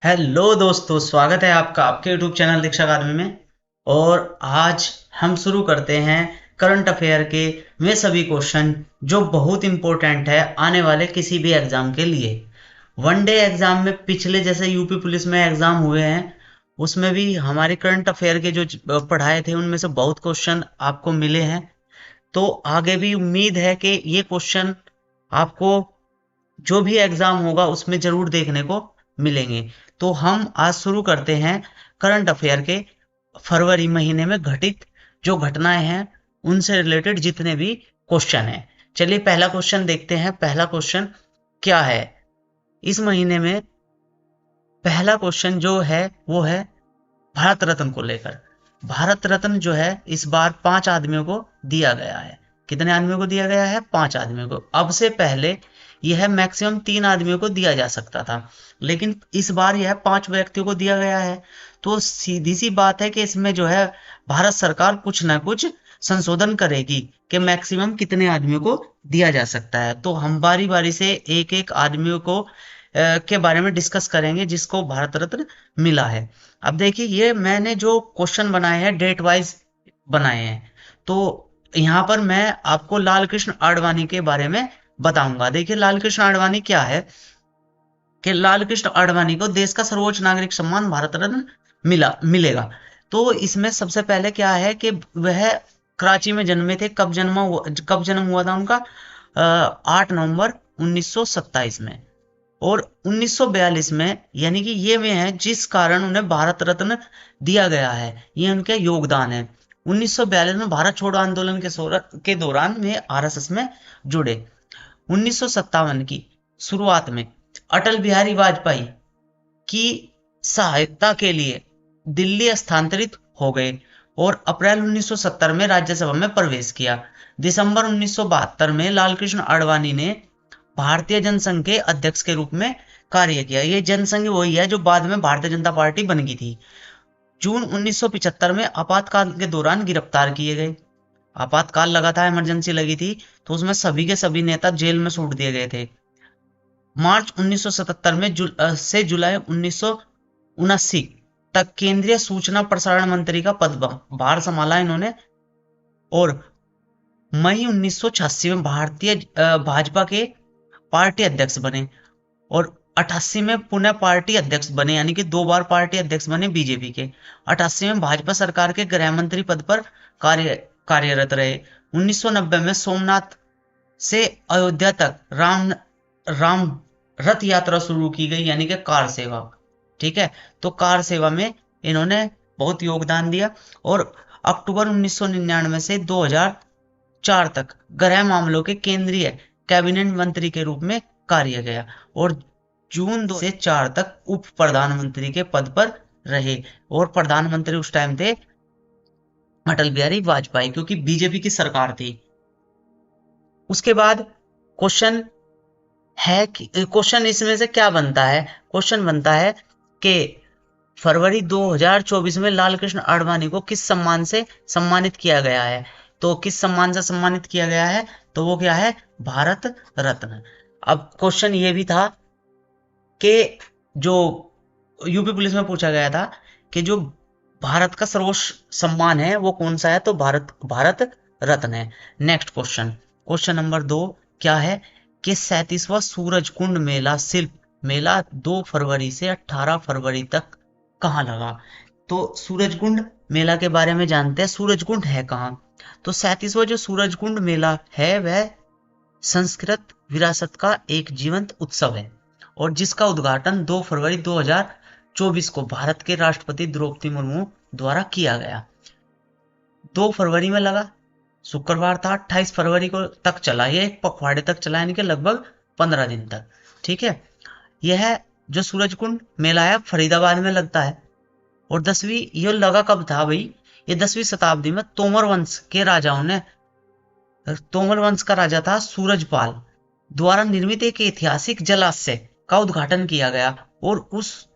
Hello दोस्तों, स्वागत है आपका आपके यूट्यूब चैनल दीक्षा अकादमी में। और आज हम शुरू करते हैं करंट अफेयर के वे सभी क्वेश्चन जो बहुत इंपॉर्टेंट है आने वाले किसी भी एग्जाम के लिए। वनडे एग्जाम में पिछले जैसे यूपी पुलिस में एग्जाम हुए हैं, उसमें भी हमारे करंट अफेयर के जो पढ़ाए थे उनमें से बहुत क्वेश्चन आपको मिले हैं। तो आगे भी उम्मीद है कि ये क्वेश्चन आपको जो भी एग्जाम होगा उसमें जरूर देखने को मिलेंगे। तो हम आज शुरू करते हैं करंट अफेयर के फरवरी महीने में घटित जो घटनाएं हैं उनसे रिलेटेड जितने भी क्वेश्चन हैं। चलिए पहला क्वेश्चन देखते हैं। पहला क्वेश्चन क्या है इस महीने में? पहला क्वेश्चन जो है वो है भारत रत्न को लेकर। भारत रत्न जो है इस बार 5 आदमियों को दिया गया है। कितने आदमियों को दिया गया है? 5 आदमियों को। अब से पहले यह मैक्सिमम 3 आदमियों को दिया जा सकता था, लेकिन इस बार यह 5 व्यक्तियों को दिया गया है। तो सीधी सी बात है कि इसमें जो है भारत सरकार कुछ ना कुछ संशोधन करेगी कि मैक्सिमम कितने आदमियों को दिया जा सकता है। तो हम बारी बारी से एक एक आदमियों को के बारे में डिस्कस करेंगे जिसको भारत रत्न मिला है। अब देखिए, ये मैंने जो क्वेश्चन बनाए हैं डेट वाइज बनाए हैं। तो यहाँ पर मैं आपको लाल कृष्ण आडवाणी के बारे में बताऊंगा। देखिए, लाल कृष्ण आडवाणी क्या है कि लाल कृष्ण आडवाणी को देश का सर्वोच्च नागरिक सम्मान भारत रत्न मिलेगा। तो इसमें सबसे पहले क्या है कि वह कराची में जन्मे थे। कब जन्म हुआ था उनका? 8 नवंबर 1927 में। और 1942 में, यानी कि ये वे हैं जिस कारण उन्हें भारत रत्न दिया गया है। ये उनके योगदान है। 1942 में भारत छोड़ो आंदोलन के दौरान वे आरएसएस में जुड़े। 1957 की शुरुआत में अटल बिहारी वाजपेयी की सहायता के लिए दिल्ली स्थानांतरित हो गए और अप्रैल 1970 में राज्यसभा में प्रवेश किया। दिसंबर 1972 में लालकृष्ण आडवाणी ने भारतीय जनसंघ के अध्यक्ष के रूप में कार्य किया। ये जनसंघ वही है जो बाद में भारतीय जनता पार्टी बन गई थी। जून 1975 में आपातकाल के दौरान गिरफ्तार किए गए। आपातकाल लगा था, इमरजेंसी लगी थी, तो उसमें सभी के सभी नेता जेल में सूट दिए गए थे। मार्च 1977 में से जुलाई 1979 तक केंद्रीय सूचना प्रसारण मंत्री का पद भार संभाला इन्होंने। और मई 1986 में भारतीय भाजपा के पार्टी अध्यक्ष बने। और 88 में पुनः पार्टी अध्यक्ष बने, यानी कि 2 बार पार्टी अध्यक्ष बने बीजेपी के। 88 में भाजपा सरकार के गृह मंत्री पद पर कार्यरत रहे। 1990 में सोमनाथ से अयोध्या तक राम रथ यात्रा शुरू की गई, यानी कि कार सेवा। ठीक है, तो कार सेवा में इन्होंने बहुत योगदान दिया। और अक्टूबर 1999 से 2004 तक गृह मामलों के केंद्रीय कैबिनेट मंत्री के रूप में कार्य किया। और जून 2 से 4 तक उप प्रधानमंत्री के पद पर रहे। और प्रधानमंत्री उस टाइम थे अटल बिहारी वाजपेयी, क्योंकि बीजेपी की सरकार थी। उसके बाद क्वेश्चन है कि क्वेश्चन इसमें से क्या बनता है? क्वेश्चन बनता है कि फरवरी 2024 में लाल कृष्ण आडवाणी को किस सम्मान से सम्मानित किया गया है? तो किस सम्मान से सम्मानित किया गया है? तो वो क्या है? भारत रत्न। अब क्वेश्चन ये भी था कि जो यूपी पुलिस में पूछा गया था कि जो भारत का सर्वोच्च सम्मान है वो कौन सा है? तो भारत रत्न है। नेक्स्ट क्वेश्चन, क्वेश्चन नंबर 2 क्या है कि 37वां सूरज कुंड मेला शिल्प मेला 2 फरवरी से 18 फरवरी तक कहाँ लगा? तो सूरज कुंड मेला के बारे में जानते हैं। सूरज कुंड है कहाँ? तो 37वां जो सूरज कुंड मेला है वह संस्कृत विरासत का एक जीवंत उत्सव है और जिसका उद्घाटन 2 फरवरी 2024 को भारत के राष्ट्रपति द्रौपदी मुर्मू द्वारा किया गया। 2 फरवरी में लगा, शुक्रवार था। 28 फरवरी को तक चला, ये एक पखवाड़े तक चला, यानी कि लगभग 15 दिन तक। ठीक है, यह जो सूरज कुंड मेला है फरीदाबाद में लगता है। और 10वीं ये लगा कब था भाई? ये 10वीं शताब्दी में तोमर वंश के राजाओं ने, तोमर वंश का राजा था सूरजपाल, द्वारा निर्मित एक ऐतिहासिक जलाशय का उद्घाटन किया गया। और उस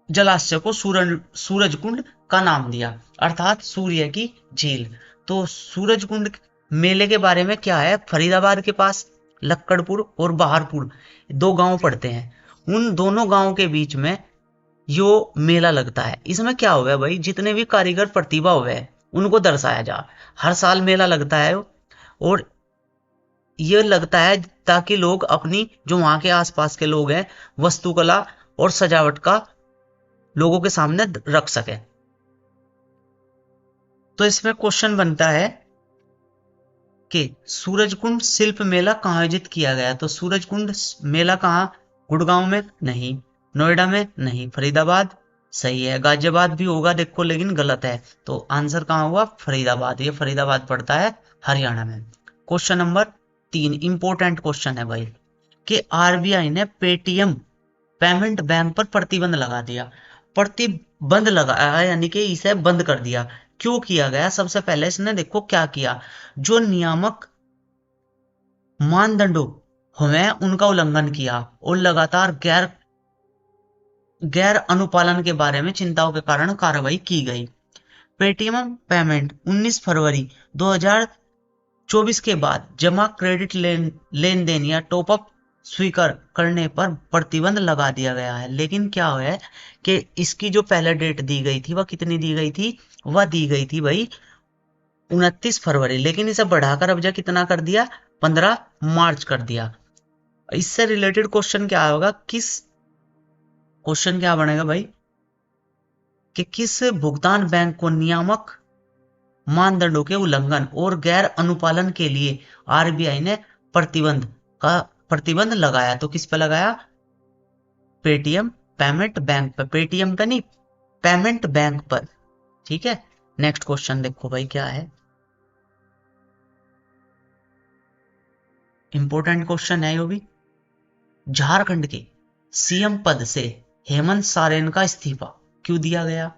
जलाशय को सूरज कुंड का नाम दिया, अर्थात सूर्य की झील। तो सूरज कुंड मेले के बारे में क्या है? फरीदाबाद के पास लक्कड़पुर और बहारपुर 2 गांव पड़ते हैं। उन दोनों गांव के बीच में यो मेला लगता है। इसमें क्या हुआ है भाई, जितने भी कारीगर प्रतिभा हुए हैं उनको दर्शाया जा। हर साल मेला लगता है और ये लगता है ताकि लोग अपनी जो वहां के आसपास के लोग हैं वस्तुकला और सजावट का लोगों के सामने रख सके। तो इसमें क्वेश्चन बनता है कि सूरजकुंड शिल्प मेला कहाँ आयोजित किया गया। तो सूरजकुंड मेला कहाँ, गुड़गांव में नहीं, नोएडा में नहीं, फरीदाबाद सही है, गाजियाबाद भी होगा देखो लेकिन गलत है। तो आंसर कहाँ हुआ, फरीदाबाद। ये फरीदाबाद पड़ता है हरियाणा में। क्वेश्चन नंबर 3 इंपॉर्टेंट क्वेश्चन है भाई कि आरबीआई ने पेटीएम पेमेंट बैंक पर प्रतिबंध लगा दिया। प्रतिबंध लगाया यानी कि इसे बंद कर दिया। क्यों किया गया, सबसे पहले इसने देखो क्या किया, जो नियामक मानदंडों हमें उनका उल्लंघन किया और लगातार गैर अनुपालन के बारे में चिंताओं के कारण कार्रवाई की गई। पेटीएम पेमेंट 19 फरवरी 2024 के बाद जमा क्रेडिट लेन देन या टॉप अप स्वीकार करने पर प्रतिबंध लगा दिया गया है। लेकिन क्या हुआ है कि इसकी जो पहले डेट दी गई थी वह कितनी दी गई थी, वह दी गई थी भाई 29 फरवरी, लेकिन इसे बढ़ाकर अब जा कितना कर दिया, 15 मार्च कर दिया। इससे रिलेटेड क्वेश्चन क्या होगा, क्वेश्चन क्या बनेगा भाई कि किस भुगतान बैंक को नियामक मानदंडों के उल्लंघन और गैर अनुपालन के लिए आरबीआई ने प्रतिबंध लगाया। तो किस पे लगाया, पेटीएम पेमेंट बैंक पर, पेटीएम पे नहीं पेमेंट बैंक पर। ठीक है, नेक्स्ट क्वेश्चन देखो भाई क्या है, इंपॉर्टेंट क्वेश्चन है ये भी। झारखंड के सीएम पद से हेमंत सोरेन का इस्तीफा क्यों दिया गया।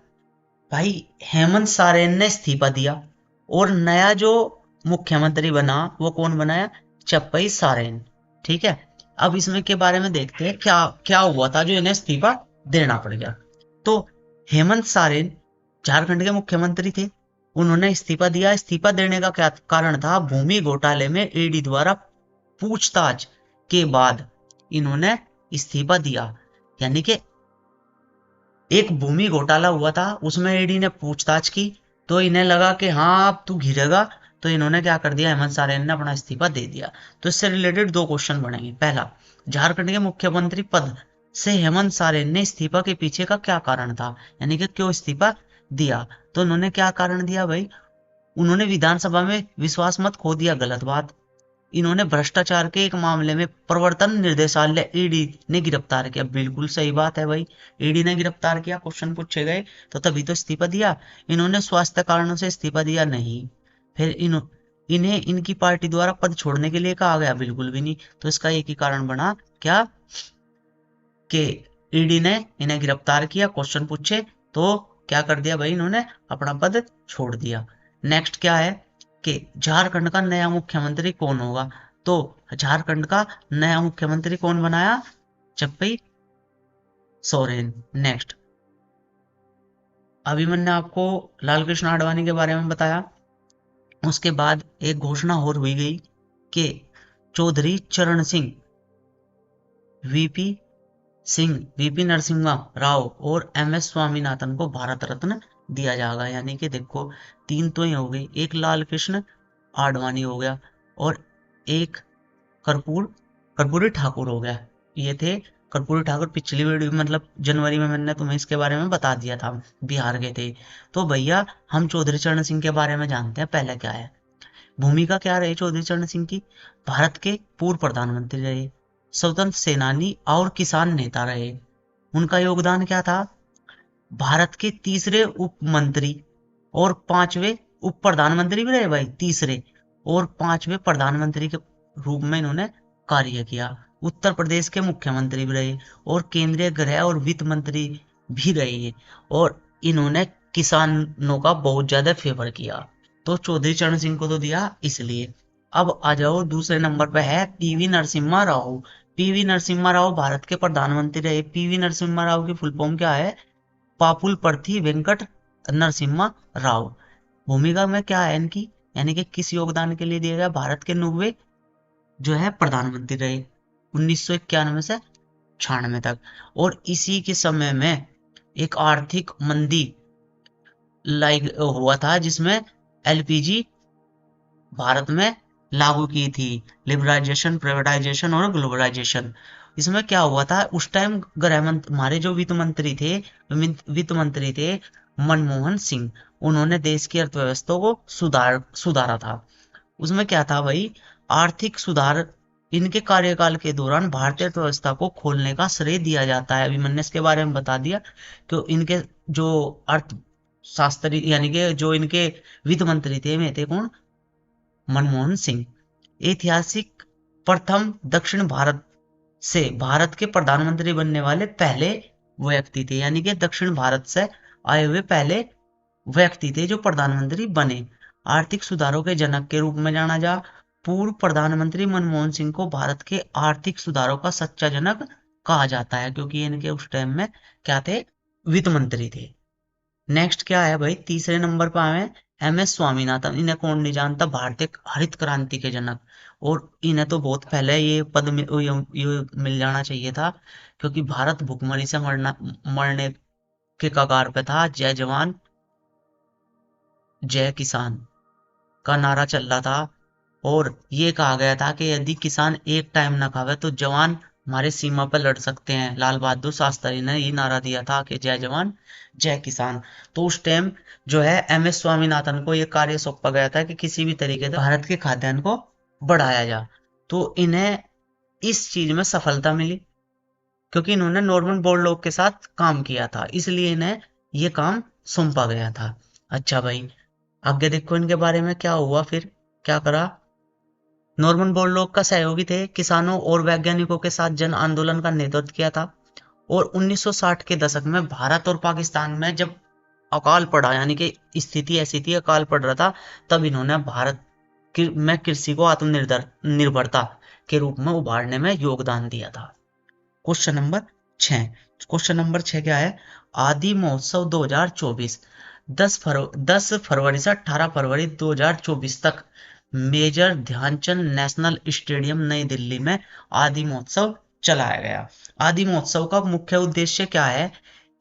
भाई हेमंत सोरेन ने इस्तीफा दिया और नया जो मुख्यमंत्री बना वो कौन बनाया, चप्पई सोरेन। ठीक है, अब इसमें के बारे में देखते हैं क्या क्या हुआ था जो इन्हें इस्तीफा देना पड़ गया। तो हेमंत सोरेन झारखंड के मुख्यमंत्री थे, उन्होंने इस्तीफा दिया। इस्तीफा देने का क्या कारण था, भूमि घोटाले में ईडी द्वारा पूछताछ के बाद इन्होंने इस्तीफा दिया। यानी कि एक भूमि घोटाला हुआ था, उसमें ईडी ने पूछताछ की तो इन्हें लगा कि हाँ अब तू घिरेगा, तो इन्होंने क्या कर दिया, हेमंत सोरेन ने अपना इस्तीफा दे दिया। तो इससे रिलेटेड दो क्वेश्चन बनेंगे। पहला, झारखंड के मुख्यमंत्री पद से हेमंत सोरेन ने इस्तीफा के पीछे का क्या कारण था, यानी कि क्यों इस्तीफा दिया। तो उन्होंने क्या कारण दिया भाई, उन्होंने विधानसभा में विश्वास मत खो दिया, गलत बात। इन्होंने भ्रष्टाचार के एक मामले में प्रवर्तन निर्देशालय ईडी ने गिरफ्तार किया, बिल्कुल सही बात है भाई, ईडी ने गिरफ्तार किया, क्वेश्चन पूछे गए तो तभी तो इस्तीफा दिया। इन्होंने स्वास्थ्य कारणों से इस्तीफा दिया नहीं। फिर इन्हें इनकी पार्टी द्वारा पद छोड़ने के लिए कहा गया, बिल्कुल भी नहीं। तो इसका एक ही कारण बना क्या कि ईडी ने इन्हें गिरफ्तार किया, क्वेश्चन पूछे तो क्या कर दिया भाई, इन्होंने अपना पद छोड़ दिया। नेक्स्ट क्या है कि झारखंड का नया मुख्यमंत्री कौन होगा। तो झारखंड का नया मुख्यमंत्री कौन बनाया, चप्पई सोरेन। नेक्स्ट, अभी मैंने आपको लाल कृष्ण आडवाणी के बारे में बताया, उसके बाद एक घोषणा और हुई गई कि चौधरी चरण सिंह वीपी नरसिम्हा राव और एमएस स्वामीनाथन को भारत रत्न दिया जाएगा। यानी कि देखो तीन तो ही हो गई, एक लाल कृष्ण आडवाणी हो गया और एक कर्पूरी ठाकुर हो गया। ये थे कर्पूरी ठाकुर, पिछली वीडियो मतलब जनवरी में मैंने तुम्हें इसके बारे में बता दिया था, बिहार के थे। तो भैया हम चौधरी चरण सिंह के बारे में जानते हैं, पहले क्या है, भूमिका क्या रही चौधरी चरण सिंह की, भारत के पूर्व प्रधानमंत्री रहे, स्वतंत्र सेनानी और किसान नेता रहे। उनका योगदान क्या था, भारत के तीसरे उप मंत्री और पांचवें उप प्रधानमंत्री भी रहे भाई, तीसरे और पांचवें प्रधानमंत्री के रूप में इन्होंने कार्य किया। उत्तर प्रदेश के मुख्यमंत्री भी रहे और केंद्रीय गृह और वित्त मंत्री भी रहे और इन्होंने किसानों का बहुत ज्यादा फेवर किया। तो चौधरी चरण सिंह को तो दिया इसलिए। अब आ जाओ दूसरे नंबर पे है पीवी नरसिम्हा राव। पीवी नरसिम्हा राव भारत के प्रधानमंत्री रहे। पीवी नरसिम्हा राव की फुल फॉर्म क्या है, पापुलपर्थी वेंकट नरसिम्हा राव। भूमिका में क्या है इनकी, यानी कि किस योगदान के लिए दिया गया, भारत के 90 जो है प्रधानमंत्री रहे 1991 से 1996 तक। और इसी के समय में एक आर्थिक मंदी लाइक हुआ था जिसमें एलपीजी भारत में लागू की थी। लिबरलाइजेशन, प्राइवेटाइजेशन और ग्लोबलाइजेशन। इसमें क्या हुआ था उस टाइम, गृह मंत्री हमारे जो वित्त मंत्री थे मनमोहन सिंह, उन्होंने देश की अर्थव्यवस्था को सुधारा था। उसमें क्या था भाई, आर्थिक सुधार। इनके कार्यकाल के दौरान भारतीय अर्थव्यवस्था को खोलने का श्रेय दिया जाता है। अभी मैंने इसके बारे में बता दिया कि इनके जो अर्थशास्त्री यानी कि जो इनके वित्त मंत्री थे, वे थे कौन, मनमोहन सिंह। ऐतिहासिक प्रथम दक्षिण भारत से भारत के प्रधानमंत्री बनने वाले पहले व्यक्ति थे, यानी कि दक्षिण भारत से आए हुए पहले व्यक्ति थे जो प्रधानमंत्री बने। आर्थिक सुधारों के जनक के रूप में जाना जा। पूर्व प्रधानमंत्री मनमोहन सिंह को भारत के आर्थिक सुधारों का सच्चा जनक कहा जाता है, क्योंकि इनके उस टाइम में क्या थे, वित्त मंत्री थे। नेक्स्ट क्या है भाई, तीसरे नंबर पर आए एमएस स्वामीनाथन। इन्हें कौन नहीं जानता, भारतीय हरित क्रांति के जनक। और इन्हें तो बहुत पहले ये पद ये मिल जाना चाहिए था, क्योंकि भारत भुखमरी से मरने के कगार पे था। जय जवान जय किसान का नारा चल रहा था, और ये कहा गया था कि यदि किसान एक टाइम ना खावे तो जवान हमारे सीमा पर लड़ सकते हैं। लाल बहादुर शास्त्री ने ये नारा दिया था कि जय जवान जय किसान। तो उस टाइम जो है एमएस स्वामीनाथन को ये कार्य सौंपा गया था कि किसी भी तरीके से भारत के खाद्यान्न को बढ़ाया जा। तो इन्हें इस चीज में सफलता मिली, क्योंकि इन्होंने नॉर्मन बोरलॉग के साथ काम किया था, इसलिए इन्हें ये काम सौंपा गया था। अच्छा भाई, आगे देखो इनके बारे में क्या हुआ, फिर क्या करा। नॉर्मन बोरलॉग का सहयोगी थे, किसानों और वैज्ञानिकों के साथ जन आंदोलन का नेतृत्व किया था। और 1960 के दशक में भारत और पाकिस्तान में जब अकाल पड़ा, यानी कि स्थिति ऐसी थी, अकाल पड़ रहा था, तब इन्होंने भारत में कृषि को आत्मनिर्भरता के रूप में उभारने में योगदान दिया था। Question number 6। क्वेश्चन नंबर 6 क्या है, आदि महोत्सव 2024 10 फरवरी से 18 फरवरी 2024 तक मेजर ध्यानचंद नेशनल स्टेडियम नई दिल्ली में आदि महोत्सव चलाया गया। आदि महोत्सव का मुख्य उद्देश्य क्या है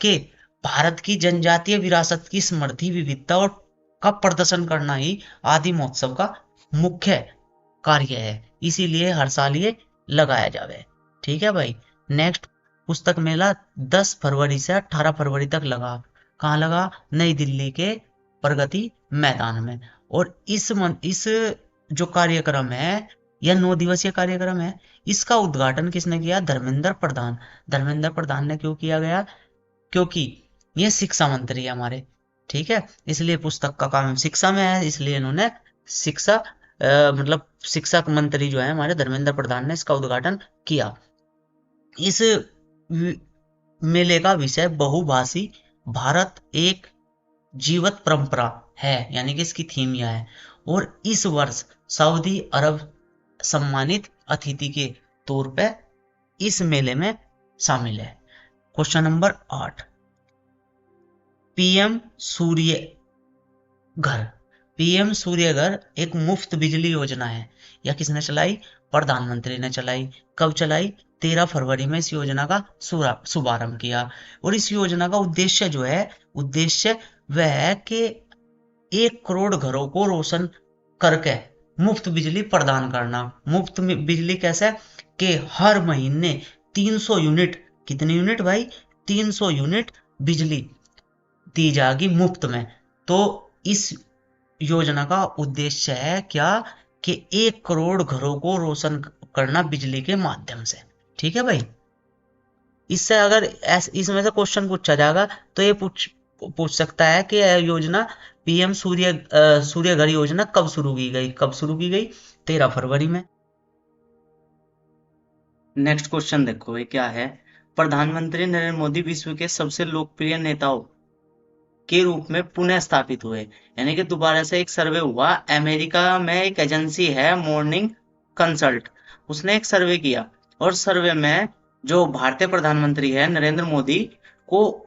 कि भारत की जनजातीय विरासत की समृद्धि, विविधता और का प्रदर्शन करना ही आदि महोत्सव का मुख्य कार्य है। इसीलिए हर साल ये लगाया जावे। ठीक है भाई। नेक्स्ट, पुस्तक मेला 10 फरवरी से 18 फरवरी तक लगा। कहाँ लगा, नई दिल्ली के प्रगति मैदान में। और इस जो कार्यक्रम है, यह 9 दिवसीय कार्यक्रम है, इसका उद्घाटन किसने किया, धर्मेंद्र प्रधान। धर्मेंद्र प्रधान ने क्यों किया गया, क्योंकि ये शिक्षा मंत्री है हमारे। ठीक है, इसलिए पुस्तक का काम शिक्षा में है, इसलिए इन्होंने शिक्षा मतलब शिक्षा मंत्री जो है हमारे धर्मेंद्र प्रधान ने इसका उद्घाटन किया। इस मेले का विषय बहुभाषी भारत एक जीवत परंपरा है, यानी कि इसकी थीम यह है। और इस वर्ष सऊदी अरब सम्मानित अतिथि के तौर पे इस मेले में शामिल है। क्वेश्चन नंबर 8, पीएम सूर्य घर। पीएम सूर्य घर एक मुफ्त बिजली योजना है। यह किसने चलाई, प्रधानमंत्री ने चलाई। कब चलाई, 13 फरवरी में इस योजना का शुभारंभ किया। और इस योजना का उद्देश्य जो है, उद्देश्य वह है कि 1 करोड़ घरों को रोशन करके मुफ्त बिजली प्रदान करना। मुफ्त बिजली कैसे, कि हर महीने 300 यूनिट, कितने यूनिट भाई, 300 यूनिट बिजली दी जाएगी मुफ्त में। तो इस योजना का उद्देश्य है क्या, कि 1 करोड़ घरों को रोशन करना बिजली के माध्यम से। ठीक है भाई। इससे अगर इसमें से क्वेश्चन पूछा जाएगा तो ये पूछ सकता है कि यह योजना पीएम सूर्य घर योजना कब शुरू की गई, 13 फरवरी में। नेक्स्ट क्वेश्चन देखो ये क्या है, प्रधानमंत्री नरेंद्र मोदी विश्व के सबसे लोकप्रिय नेताओं के रूप में पुनः स्थापित हुए। यानी कि दोबारा से एक सर्वे हुआ। अमेरिका में एक एजेंसी है मॉर्निंग कंसल्ट, उसने एक सर्वे किया, और सर्वे में जो भारतीय प्रधानमंत्री है नरेंद्र मोदी को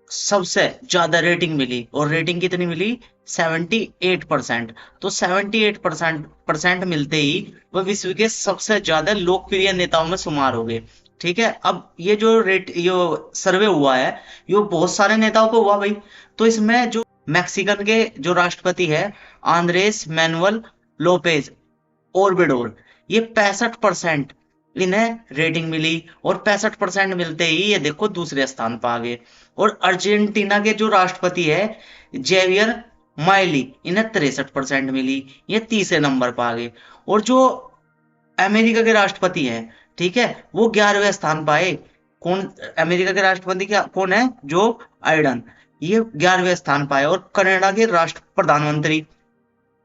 सबसे ज्यादा रेटिंग मिली। और रेटिंग कितनी मिली, 78%। तो 78% मिलते ही वह विश्व के सबसे ज्यादा लोकप्रिय नेताओं में शुमार हो गए। ठीक है, अब ये जो सर्वे हुआ है, ये बहुत सारे नेताओं पे हुआ भाई। तो इसमें जो मैक्सिकन के जो राष्ट्रपति है, आंद्रेस मैनुअल लोपेज ओब्राडोर, ये 65% इन्हें रेटिंग मिली, और 65% मिलते ही ये देखो दूसरे स्थान पर आ गए। और अर्जेंटीना के जो राष्ट्रपति है, जेवियर माइली, इन्हें 63% मिली, ये तीसरे नंबर पर आ गए। और जो अमेरिका के राष्ट्रपति हैं, ठीक है, वो 11वें स्थान पर आए। कौन? अमेरिका के राष्ट्रपति क्या कौन है? जो बाइडन, ये 11वें स्थान पर आए। और कनाडा के राष्ट्र प्रधानमंत्री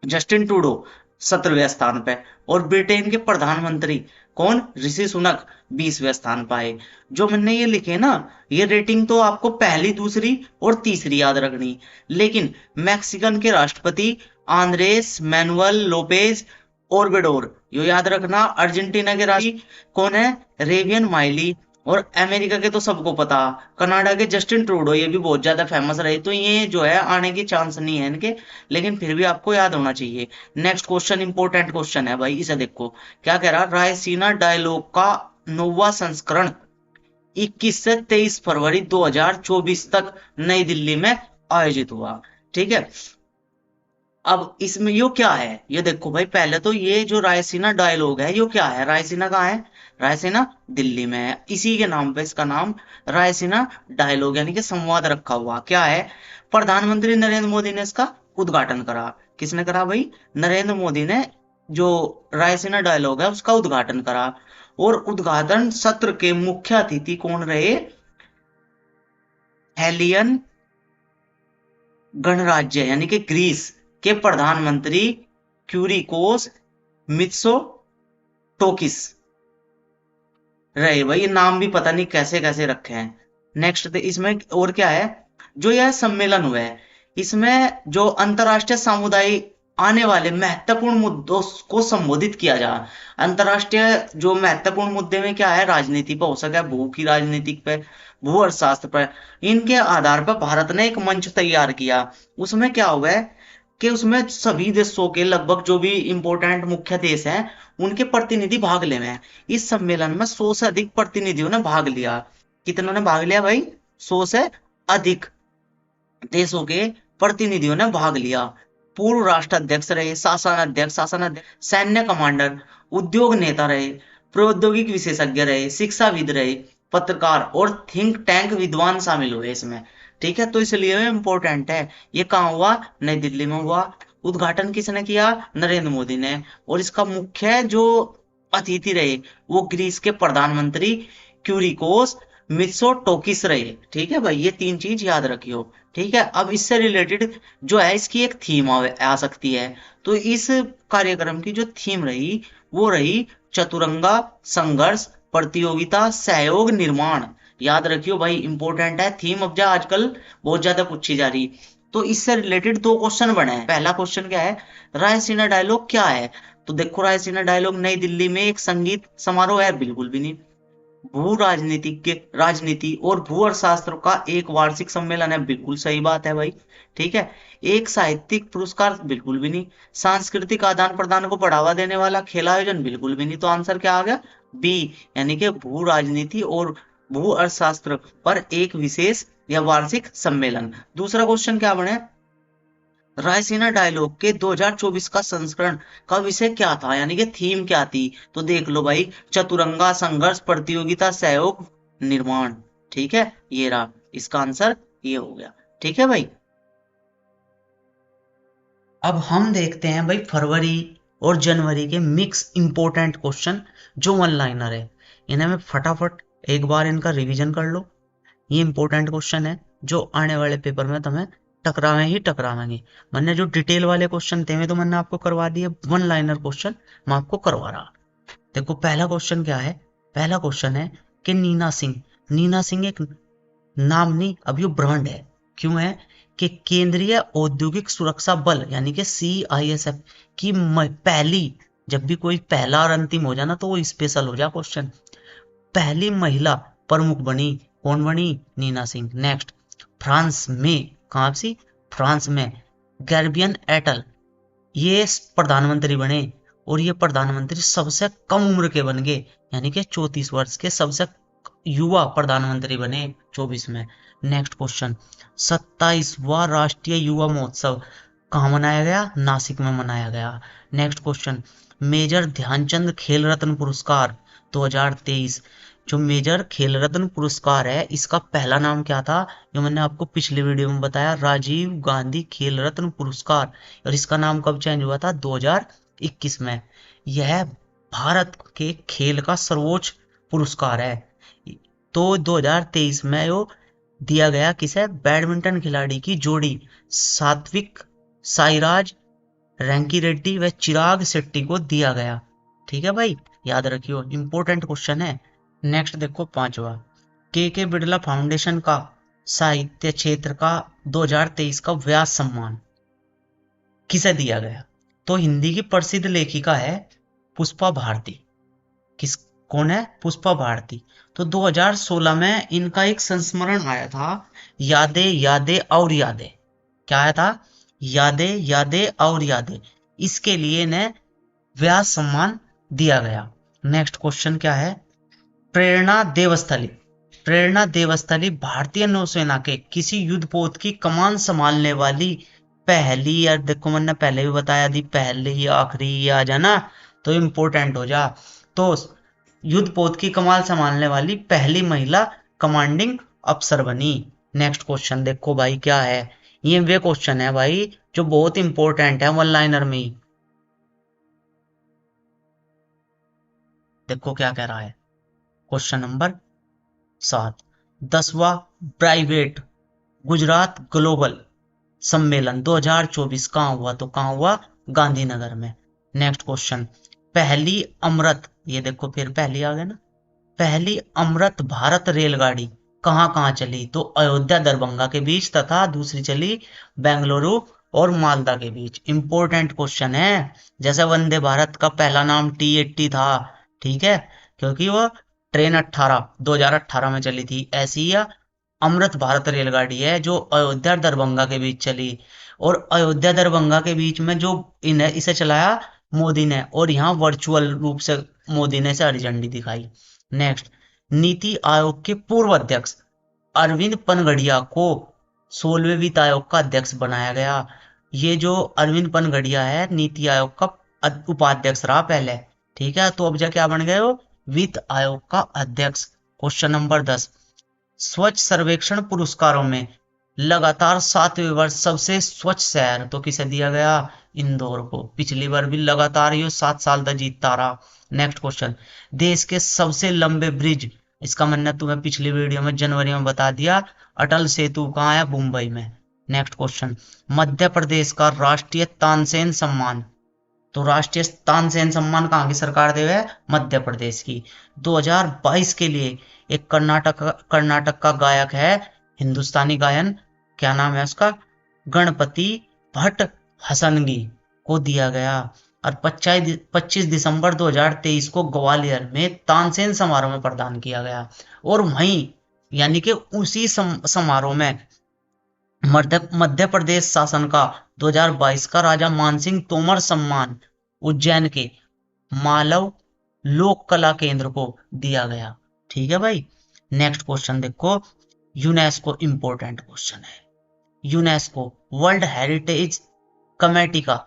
जस्टिन ट्रूडो 17वें स्थान पे। और ब्रिटेन के प्रधानमंत्री कौन? ऋषि सुनक 20वें स्थान पर आए। जो मैंने ये लिखे ना, ये रेटिंग तो आपको पहली, दूसरी और तीसरी याद रखनी। लेकिन मैक्सिकन के राष्ट्रपति आंद्रेस मैनुअल लोपेज ओब्राडोर, यो याद रखना। अर्जेंटीना के राष्ट्रपति कौन है? रेवियन माइली। और अमेरिका के तो सबको पता, कनाडा के जस्टिन ट्रूडो, ये भी बहुत ज्यादा फेमस रहे। तो ये जो है आने की चांस नहीं है इनके, लेकिन फिर भी आपको याद होना चाहिए। नेक्स्ट क्वेश्चन इंपॉर्टेंट क्वेश्चन है भाई, इसे देखो क्या कह रहा। रायसीना डायलॉग का 9वां संस्करण 21 से 23 फरवरी 2024 तक नई दिल्ली में आयोजित हुआ। ठीक है, अब इसमें यो क्या है, ये देखो भाई। पहले तो ये जो रायसीना डायलॉग है, यो क्या है? रायसीना कहाँ है? रायसीना दिल्ली में है, इसी के नाम पे इसका नाम रायसीना डायलॉग यानी कि संवाद रखा हुआ। क्या है? प्रधानमंत्री नरेंद्र मोदी ने इसका उद्घाटन करा। किसने करा भाई? नरेंद्र मोदी ने जो रायसीना डायलॉग है उसका उद्घाटन करा। और उद्घाटन सत्र के मुख्य अतिथि कौन रहे? हेलियन गणराज्य यानी कि ग्रीस के प्रधानमंत्री क्यूरिकोस मित्सोटोकिस रहे भाई। ये नाम भी पता नहीं कैसे कैसे रखे हैं। नेक्स्ट इसमें और क्या है? जो यह सम्मेलन हुआ है, इसमें जो अंतरराष्ट्रीय समुदाय आने वाले महत्वपूर्ण मुद्दों को संबोधित किया जा। अंतरराष्ट्रीय जो महत्वपूर्ण मुद्दे में क्या है? राजनीति पर हो सके, भू की राजनीति पे, भू अर्थशास्त्र पर, इनके आधार पर भारत ने एक मंच तैयार किया। उसमें क्या हुआ है कि उसमें सभी देशों के लगभग जो भी इंपोर्टेंट मुख्य देश हैं, उनके प्रतिनिधि भाग ले हैं। इस सम्मेलन में 100 से अधिक प्रतिनिधियों ने भाग लिया। कितनों ने भाग लिया भाई? 100 से अधिक देशों के प्रतिनिधियों ने भाग लिया। पूर्व राष्ट्राध्यक्ष रहे, शासनाध्यक्ष, सैन्य कमांडर, उद्योग नेता रहे, प्रौद्योगिक विशेषज्ञ रहे, शिक्षाविद रहे, पत्रकार और थिंक टैंक विद्वान शामिल हुए इसमें। ठीक है, तो इसलिए इंपॉर्टेंट है। ये कहाँ हुआ? नई दिल्ली में हुआ। उद्घाटन किसने किया? नरेंद्र मोदी ने। और इसका मुख्य जो अतिथि रहे वो ग्रीस के प्रधानमंत्री क्यूरिकोस मित्सोटोकिस रहे। ठीक है भाई, ये तीन चीज याद रखियो। ठीक है, अब इससे रिलेटेड जो है इसकी एक थीम आ सकती है। तो इस कार्यक्रम की जो थीम रही वो रही चतुरंगा संघर्ष प्रतियोगिता सहयोग निर्माण। याद रखियो भाई, इंपॉर्टेंट है थीम। अब जा आजकल बहुत ज्यादा पूछी जा रही। तो इससे रिलेटेड दो क्वेश्चन बने हैं। पहला क्वेश्चन क्या है? रायसीना डायलॉग क्या है? तो देखो, रायसीना डायलॉग नई दिल्ली में एक संगीत समारोह है? बिल्कुल भी नहीं। भू राजनीति और भू अर्थशास्त्र का एक वार्षिक सम्मेलन है? बिल्कुल सही बात है भाई। ठीक है, एक साहित्यिक पुरस्कार? बिल्कुल भी नहीं। सांस्कृतिक आदान प्रदान को बढ़ावा देने वाला खेल आयोजन? बिल्कुल भी नहीं। तो आंसर क्या आ गया? बी, यानी कि भू राजनीति और भू अर्थशास्त्र पर एक विशेष या वार्षिक सम्मेलन। दूसरा क्वेश्चन क्या बने? रायसीना डायलॉग के 2024 का संस्करण का विषय क्या था, यानी कि थीम क्या थी? तो देख लो भाई, चतुरंगा संघर्ष प्रतियोगिता सहयोग निर्माण। ठीक है, ये रहा इसका आंसर, ये हो गया। ठीक है भाई, अब हम देखते हैं भाई फरवरी और जनवरी के मिक्स इंपोर्टेंट क्वेश्चन जो वन लाइनर है। इन्हें मैं फटाफट एक बार इनका रिवीजन कर लो। ये इंपॉर्टेंट क्वेश्चन है जो आने वाले पेपर में तुम्हें टकरावेंगे। मैंने जो डिटेल वाले क्वेश्चन थे तो मैंने आपको करवा दिए, वन लाइनर क्वेश्चन मैं आपको करवा रहा। देखो पहला क्वेश्चन क्या है? पहला क्वेश्चन है कि नीना सिंह एक नाम नहीं, अब ये ब्रांड है। क्यों है? कि केंद्रीय औद्योगिक सुरक्षा बल यानी कि CISF की पहली, जब भी कोई पहला और अंतिम हो जाना तो वो स्पेशल हो जा क्वेश्चन, पहली महिला प्रमुख बनी। कौन बनी? नीना सिंह। नेक्स्ट, फ्रांस में, कहां सी? फ्रांस में गैर्बियन एटल ये प्रधानमंत्री बने। और ये प्रधानमंत्री सबसे कम उम्र के बन गए, यानी कि 34 वर्ष के सबसे युवा प्रधानमंत्री बने 24 में। नेक्स्ट क्वेश्चन, 27वां राष्ट्रीय युवा महोत्सव कहाँ मनाया गया? नासिक में मनाया गया। नेक्स्ट क्वेश्चन, मेजर ध्यानचंद खेल रत्न पुरस्कार 2023, जो मेजर खेल रत्न पुरस्कार है इसका पहला नाम क्या था? जो मैंने आपको पिछले वीडियो में बताया, राजीव गांधी खेल रत्न पुरस्कार। और इसका नाम कब चेंज हुआ था? 2021 में। यह भारत के खेल का सर्वोच्च पुरस्कार है। तो 2023 में वो दिया गया किसे? बैडमिंटन खिलाड़ी की जोड़ी सात्विक साईराज रैंकी रेड्डी व चिराग शेट्टी को दिया गया। ठीक है भाई, याद रखियो, इंपॉर्टेंट क्वेश्चन है। नेक्स्ट देखो 5वां, के बिड़ला फाउंडेशन का साहित्य क्षेत्र का 2023 का व्यास सम्मान किसे दिया गया? तो हिंदी की प्रसिद्ध लेखिका है पुष्पा भारती। कौन है? पुष्पा भारती। तो 2016 में इनका एक संस्मरण आया था, यादें यादें और यादें। क्या आया था? यादें यादें और यादें। इसके लिए इन्हें व्यास सम्मान दिया गया। नेक्स्ट क्वेश्चन क्या है? प्रेरणा देवस्थली। प्रेरणा देवस्थली भारतीय नौसेना के किसी युद्धपोत की कमान संभालने वाली पहली, या देखो मैंने पहले भी बताया थी, पहली आखिरी आ जाना तो इम्पोर्टेंट हो जा। तो युद्धपोत की कमान संभालने वाली पहली महिला कमांडिंग अफसर बनी। नेक्स्ट क्वेश्चन देखो भाई क्या है? ये वे क्वेश्चन है भाई जो बहुत इंपॉर्टेंट है, वन लाइनर में ही। देखो क्या कह रहा है, क्वेश्चन नंबर 7, 10वां प्राइवेट गुजरात ग्लोबल सम्मेलन 2024 कहाँ हुआ? तो कहाँ हुआ? गांधीनगर में। नेक्स्ट क्वेश्चन, पहली अमृत, ये देखो फिर पहली आ गया ना, पहली अमृत भारत रेलगाड़ी कहाँ कहाँ चली? तो अयोध्या दरभंगा के बीच, तथा दूसरी चली बेंगलुरु और मालदा के बीच। इंपॉर्टेंट क्वेश्चन है। जैसे वंदे भारत का पहला नाम T80 था, ठीक है, क्योंकि वो ट्रेन 2018 में चली थी। ऐसी ही अमृत भारत रेलगाड़ी है जो अयोध्या दरभंगा के बीच चली, और अयोध्या दरभंगा के बीच में जो इसे चलाया मोदी ने, और यहाँ वर्चुअल रूप से मोदी ने इसे हरी झंडी दिखाई। नेक्स्ट, नीति आयोग के पूर्व अध्यक्ष अरविंद पनगड़िया को 16वें वित्त आयोग का अध्यक्ष बनाया गया। ये जो अरविंद पनगड़िया है नीति आयोग का उपाध्यक्ष रहा पहले, ठीक है, तो अब जा क्या बन गए वो? वित्त आयोग का अध्यक्ष। क्वेश्चन नंबर 10, स्वच्छ सर्वेक्षण पुरस्कारों में लगातार 7वें वर्ष सबसे स्वच्छ शहर तो किसे दिया गया? इंदौर को। पिछली बार भी लगातार ये 7 साल तक जीतता रहा। नेक्स्ट क्वेश्चन, देश के सबसे लंबे ब्रिज, इसका मैंने तुम्हें पिछली वीडियो में जनवरी में बता दिया, अटल सेतु कहाँ है? मुंबई में। नेक्स्ट क्वेश्चन, मध्य प्रदेश का राष्ट्रीय तानसेन सम्मान, तो राष्ट्रीय तानसेन सम्मान कहाँ की सरकार दे है? मध्य प्रदेश की। 2022 के लिए एक कर्नाटक का गायक है, हिंदुस्तानी गायन, क्या नाम है उसका? गणपति भट्ट हसनगी को दिया गया। और 25 दिसंबर 2023 को ग्वालियर में तानसेन समारोह में प्रदान किया गया। और वहीं यानी कि उसी समारोह में मध्य प्रदेश शासन का 2022 का राजा मानसिंह तोमर सम्मान उज्जैन के मालव लोक कला केंद्र को दिया गया। ठीक है भाई। नेक्स्ट क्वेश्चन देखो, यूनेस्को, इंपॉर्टेंट क्वेश्चन है। यूनेस्को वर्ल्ड हेरिटेज कमेटी का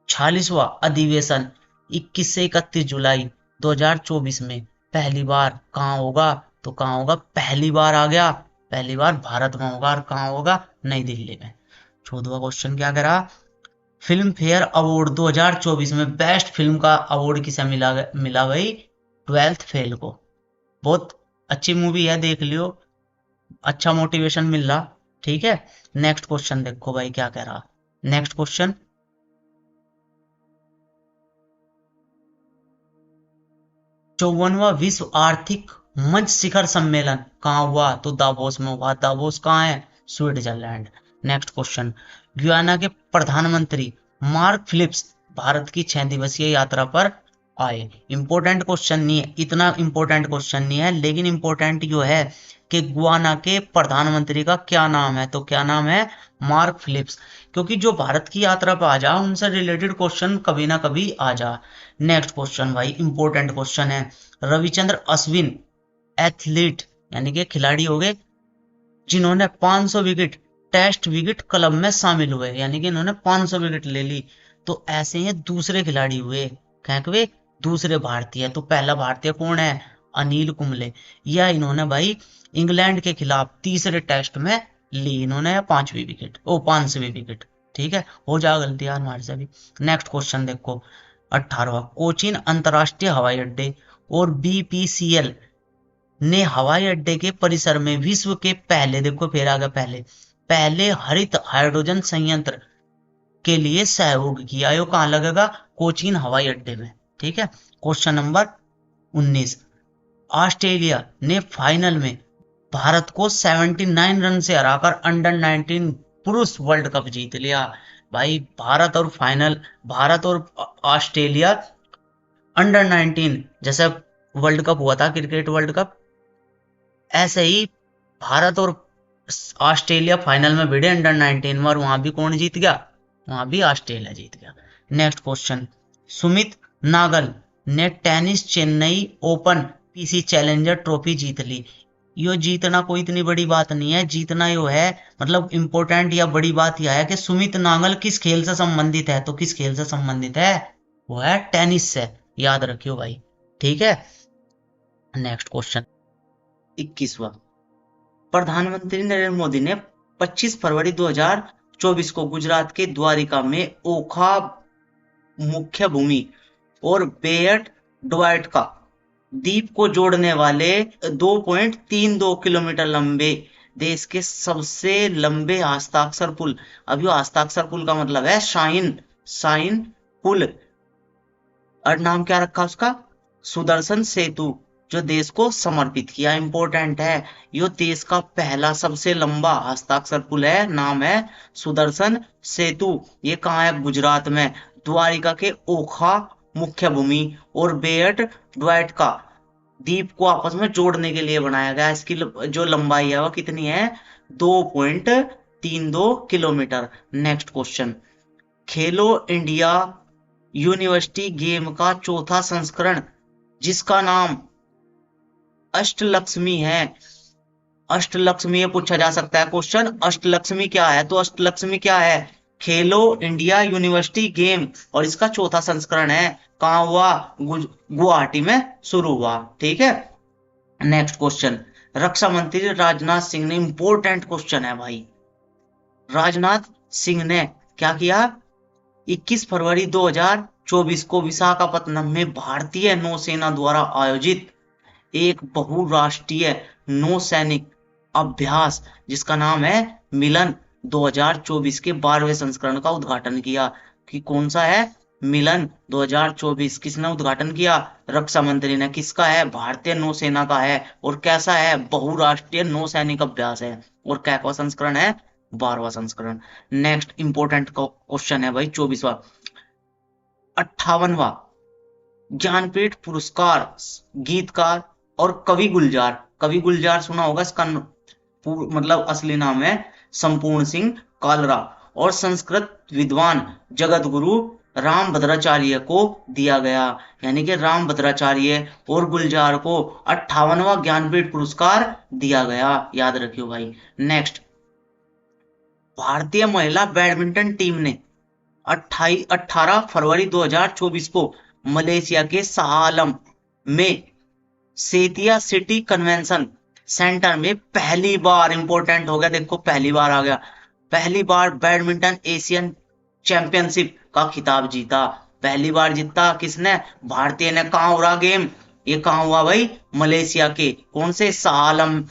46वां अधिवेशन 21 से 31 जुलाई 2024 में पहली बार कहाँ होगा? तो कहाँ होगा? पहली बार आ गया, पहली बार भारत में होगा। और कहाँ होगा? नई दिल्ली में। 14वां क्वेश्चन क्या करा? फिल्म फेयर अवार्ड 2024 में बेस्ट फिल्म का अवार्ड किसे मिला भाई? 12th फेल को। बहुत अच्छी मूवी है, देख लियो, अच्छा मोटिवेशन मिल रहा। ठीक है। नेक्स्ट क्वेश्चन देखो भाई क्या कह रहा। नेक्स्ट क्वेश्चन, 54वां विश्व आर्थिक मंच शिखर सम्मेलन कहाँ हुआ? तो दावोस में हुआ। दावोस कहाँ है? स्विट्जरलैंड। नेक्स्ट क्वेश्चन, गुयाना के प्रधानमंत्री मार्क फिलिप्स भारत की 6 दिवसीय यात्रा पर आए। इंपॉर्टेंट क्वेश्चन नहीं है, इतना इंपॉर्टेंट क्वेश्चन नहीं है, लेकिन इंपॉर्टेंट जो है कि गुआना के प्रधानमंत्री का क्या नाम है, तो क्या नाम है, मार्क फिलिप्स। क्योंकि जो भारत की यात्रा पे आ जा उनसे रिलेटेड क्वेश्चन कभी ना कभी आ जा। नेक्स्ट क्वेश्चन भाई इंपॉर्टेंट क्वेश्चन है। रविचंद्र अश्विन एथलीट यानी कि खिलाड़ी हो गए जिन्होंने 500 विकेट टेस्ट विकेट क्लब में शामिल हुए, यानी कि इन्होंने 500 विकेट ले ली। तो ऐसे ही दूसरे खिलाड़ी हुए वे दूसरे भारतीय। तो पहला भारतीय कौन है, अनिल कुंबले। या इन्होंने भाई इंग्लैंड के खिलाफ तीसरे टेस्ट में ली इन्होंने 5वीं विकेट। ठीक है, हो जा गलती यार हमारे से भी। नेक्स्ट क्वेश्चन देखो 18वां, कोचीन अंतरराष्ट्रीय हवाई अड्डे और बीपीसीएल ने हवाई अड्डे के परिसर में विश्व के पहले, देखो फिर आ गया पहले हरित हाइड्रोजन संयंत्र के लिए सहयोग किया। यो कहां लगेगा, कोचीन हवाई अड्डे में। ठीक है, क्वेश्चन नंबर 19, ऑस्ट्रेलिया ने फाइनल में भारत को 79 रन से हराकर अंडर 19 पुरुष वर्ल्ड कप जीत लिया। भाई भारत और ऑस्ट्रेलिया अंडर 19 जैसे वर्ल्ड कप हुआ था क्रिकेट वर्ल्ड कप, ऐसे ही भारत और ऑस्ट्रेलिया फाइनल में भिड़े अंडर 19 में, और वहां भी कौन जीत गया, वहां भी ऑस्ट्रेलिया जीत गया। नेक्स्ट क्वेश्चन, सुमित नागल ने tennis Chennai open PC challenger trophy जीत ली। यो जीतना कोई इतनी बड़ी बात नहीं है, जीतना यो है मतलब इंपॉर्टेंट या बड़ी बात यह है कि सुमित नागल किस खेल से संबंधित है, तो किस खेल से संबंधित है, वो है टेनिस से, याद रखियो भाई। ठीक है, नेक्स्ट क्वेश्चन 21वां, प्रधानमंत्री नरेंद्र मोदी ने 25 फरवरी 2024 को गुजरात के द्वारिका में ओखा मुख्य भूमि और बेयट द्वारका द्वीप को जोड़ने वाले 2.32 किलोमीटर लंबे देश के सबसे लंबे हस्ताक्षर पुल, अब ये हस्ताक्षर पुल का मतलब है शाइन पुल, और नाम क्या रखा उसका, सुदर्शन सेतु, जो देश को समर्पित किया। इंपॉर्टेंट है, यो देश का पहला सबसे लंबा हस्ताक्षर पुल है, नाम है सुदर्शन सेतु। ये कहाँ है, गुजरात में, द्वारिका के ओखा मुख्य भूमि और बेयट द्वारका द्वीप को आपस में जोड़ने के लिए बनाया गया। इसकी जो लंबाई है वो कितनी है, 2.32 किलोमीटर। नेक्स्ट क्वेश्चन, खेलो इंडिया यूनिवर्सिटी गेम का चौथा संस्करण जिसका नाम अष्टलक्ष्मी है, अष्टलक्ष्मी ये पूछा जा सकता है क्वेश्चन, अष्टलक्ष्मी क्या है, तो अष्टलक्ष्मी क्या है, खेलो इंडिया यूनिवर्सिटी गेम, और इसका चौथा संस्करण है, कहां हुआ, गुवाहाटी में शुरू हुआ। ठीक है, नेक्स्ट क्वेश्चन, रक्षा मंत्री राजनाथ सिंह ने, इंपॉर्टेंट क्वेश्चन है भाई, राजनाथ सिंह ने क्या किया, 21 फरवरी 2024 को विशाखापत्तनम में भारतीय नौसेना द्वारा आयोजित एक बहुराष्ट्रीय नौसैनिक अभ्यास जिसका नाम है मिलन 2024 के 12वें संस्करण का उद्घाटन किया। कि कौन सा है, मिलन 2024, किसने उद्घाटन किया, रक्षा मंत्री ने। किसका है, भारतीय नौसेना का है, और कैसा है, बहुराष्ट्रीय नौसैनिक अभ्यास है, और क्या संस्करण है, 12वां संस्करण। नेक्स्ट इंपॉर्टेंट क्वेश्चन है भाई 24वां, 58वां ज्ञानपीठ पुरस्कार गीतकार और कवि गुलजार सुना होगा, इसका मतलब असली नाम है संपूर्ण सिंह कालरा, और संस्कृत विद्वान जगत गुरु राम भद्राचार्य को दिया गया। यानी कि राम भद्राचार्य और गुलजार को 58वां ज्ञानपीठ पुरस्कार दिया गया, याद रखियो भाई। नेक्स्ट, भारतीय महिला बैडमिंटन टीम ने 18 फरवरी 2024 को मलेशिया के शाह में सेतिया सिटी कन्वेंशन सेंटर में पहली बार, इंपॉर्टेंट हो गया देखो, पहली बार आ गया, पहली बार बैडमिंटन एशियन चैंपियनशिप का खिताब जीता। पहली बार जीता किसने, भारतीय ने। कहां हो रहा गेम, ये कहां हुआ भाई, मलेशिया के कौन से, शाह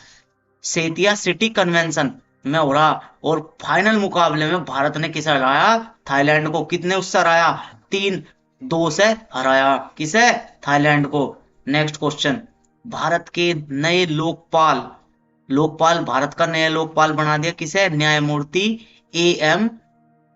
सेतिया सिटी कन्वेंशन में हो रहा। और फाइनल मुकाबले में भारत ने किसे हराया, थाईलैंड को। कितने उससे हराया, 3-2 से हराया, किसे, थाईलैंड को। नेक्स्ट क्वेश्चन, भारत के नए लोकपाल भारत का नया लोकपाल बना दिया किसे, न्यायमूर्ति AM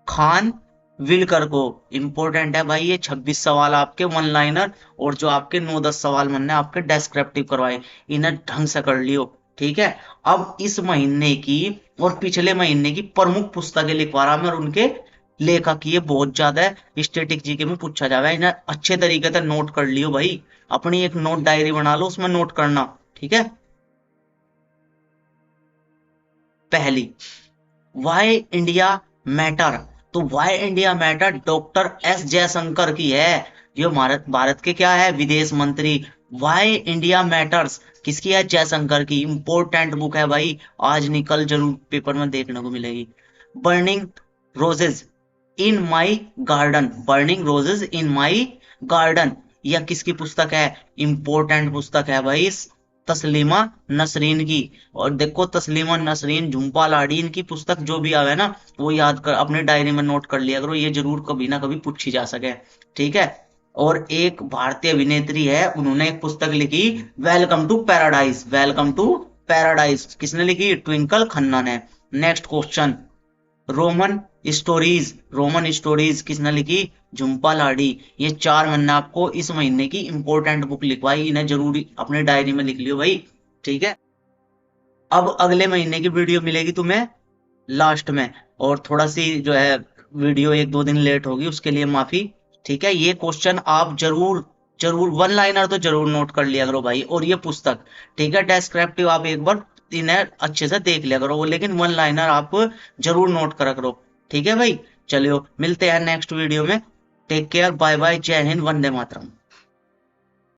खान विलकर को। इंपॉर्टेंट है भाई ये 26 सवाल आपके वन लाइनर, और जो आपके 9-10 सवाल बनने आपके डेस्क्रिप्टिव करवाए, इन्हें ढंग से कर लियो। ठीक है। अब इस महीने की और पिछले महीने की प्रमुख पुस्तकें लिखवा रहा मैं, और उनके लेखक ये बहुत ज्यादा है, स्टैटिक जीके में पूछा जाएगा, इन्हें अच्छे तरीके से नोट कर लियो भाई। अपनी एक नोट डायरी बना लो, उसमें नोट करना। ठीक है। पहली, वाई इंडिया मैटर। तो why India matter doctor S Jaishankar की है। ये भारत भारत के क्या है, विदेश मंत्री। वाई इंडिया मैटर्स किसकी है, जयशंकर की। इंपॉर्टेंट बुक है भाई, आज निकल जरूर पेपर में देखने को मिलेगी। बर्निंग रोजेज इन माई गार्डन, बर्निंग रोजेज इन माई गार्डन, यह किसकी पुस्तक है, इंपॉर्टेंट पुस्तक है भाई, तस्लीमा नसरीन की। और देखो तस्लीमा नसरीन, झुम्पा लाड़ी, इनकी पुस्तक जो भी आवे ना, वो याद कर अपने डायरी में नोट कर लिया करो, ये जरूर कभी ना कभी पूछी जा सके। ठीक है। और एक भारतीय अभिनेत्री है, उन्होंने एक पुस्तक लिखी, welcome to paradise, welcome to paradise, किसने लिखी, ट्विंकल खन्ना ने। Next question, Roman Stories, Roman Stories किसने लिखी, झुम्पा लाड़ी। ये 4 मैंने आपको इस महीने की इंपॉर्टेंट बुक लिखवाई, इन्हें जरूरी अपने डायरी में लिख लियो भाई। ठीक है। अब अगले महीने की वीडियो मिलेगी तुम्हें लास्ट में, और थोड़ा सी जो है वीडियो 1-2 दिन लेट होगी, उसके लिए माफी। ठीक है। ये क्वेश्चन आप जरूर जरूर वन लाइनर तो जरूर नोट कर लिया करो भाई, और ये पुस्तक। ठीक है। डेस्क्रिप्टिव आप एक बार इन्हें अच्छे से देख लिया करो, लेकिन वन लाइनर आप जरूर नोट करा करो। ठीक है भाई। चलियो मिलते हैं नेक्स्ट वीडियो में। टेक केयर, बाय बाय, जय हिंद, वंदे मातरम।